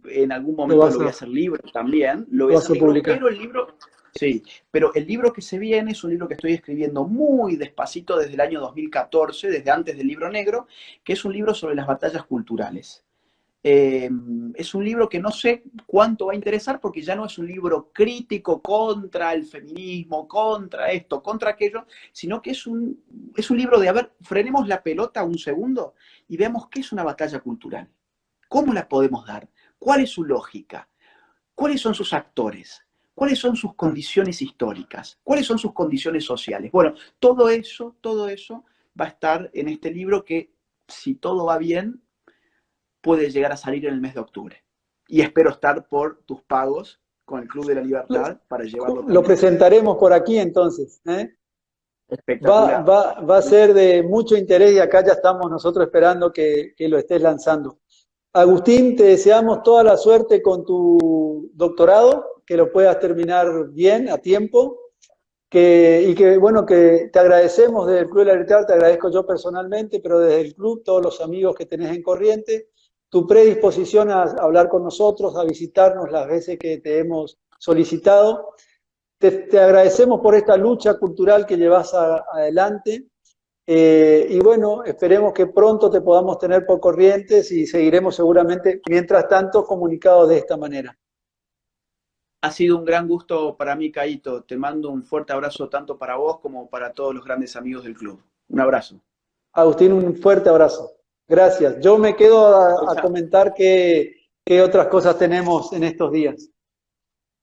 en algún momento lo voy a hacer libro también. Lo voy a hacer libro, pero el libro... Sí, pero el libro que se viene es un libro que estoy escribiendo muy despacito desde el año 2014, desde antes del Libro Negro, que es un libro sobre las batallas culturales. Es un libro que no sé cuánto va a interesar porque ya no es un libro crítico contra el feminismo, contra esto, contra aquello, sino que es un libro de, a ver, frenemos la pelota un segundo y veamos qué es una batalla cultural, cómo la podemos dar, cuál es su lógica, cuáles son sus actores, cuáles son sus condiciones históricas, cuáles son sus condiciones sociales. Bueno, todo eso va a estar en este libro que, si todo va bien, puede llegar a salir en el mes de octubre. Y espero estar por tus pagos con el Club de la Libertad para llevarlo. Lo presentaremos por aquí entonces, ¿eh? Espectacular. Va a ser de mucho interés y acá ya estamos nosotros esperando que lo estés lanzando. Agustín, te deseamos toda la suerte con tu doctorado, que lo puedas terminar bien, a tiempo, y que bueno, que te agradecemos desde el Club de la Libertad, te agradezco yo personalmente, pero desde el club, todos los amigos que tenés en Corriente, tu predisposición a hablar con nosotros, a visitarnos las veces que te hemos solicitado. Te agradecemos por esta lucha cultural que llevas adelante. Y bueno, esperemos que pronto te podamos tener por Corrientes y seguiremos seguramente, mientras tanto, comunicados de esta manera. Ha sido un gran gusto para mí, Caíto. Te mando un fuerte abrazo tanto para vos como para todos los grandes amigos del club. Un abrazo. Agustín, un fuerte abrazo. Gracias. Yo me quedo Chau, a chau. comentar qué otras cosas tenemos en estos días.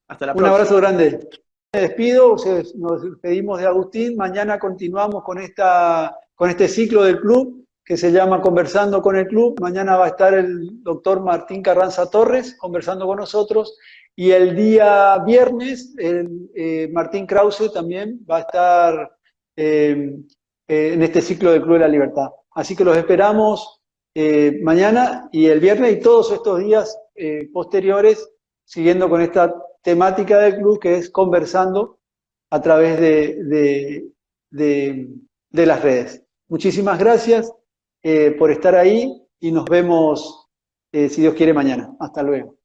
Hasta la Un abrazo próxima. grande. Me despido, nos despedimos de Agustín. Mañana continuamos con este ciclo del club que se llama Conversando con el Club. Mañana va a estar el doctor Martín Carranza Torres conversando con nosotros. Y el día viernes, Martín Krause también va a estar en este ciclo del Club de la Libertad. Así que los esperamos mañana y el viernes y todos estos días posteriores, siguiendo con esta temática del club que es conversando a través de las redes. Muchísimas gracias por estar ahí y nos vemos, si Dios quiere, mañana. Hasta luego.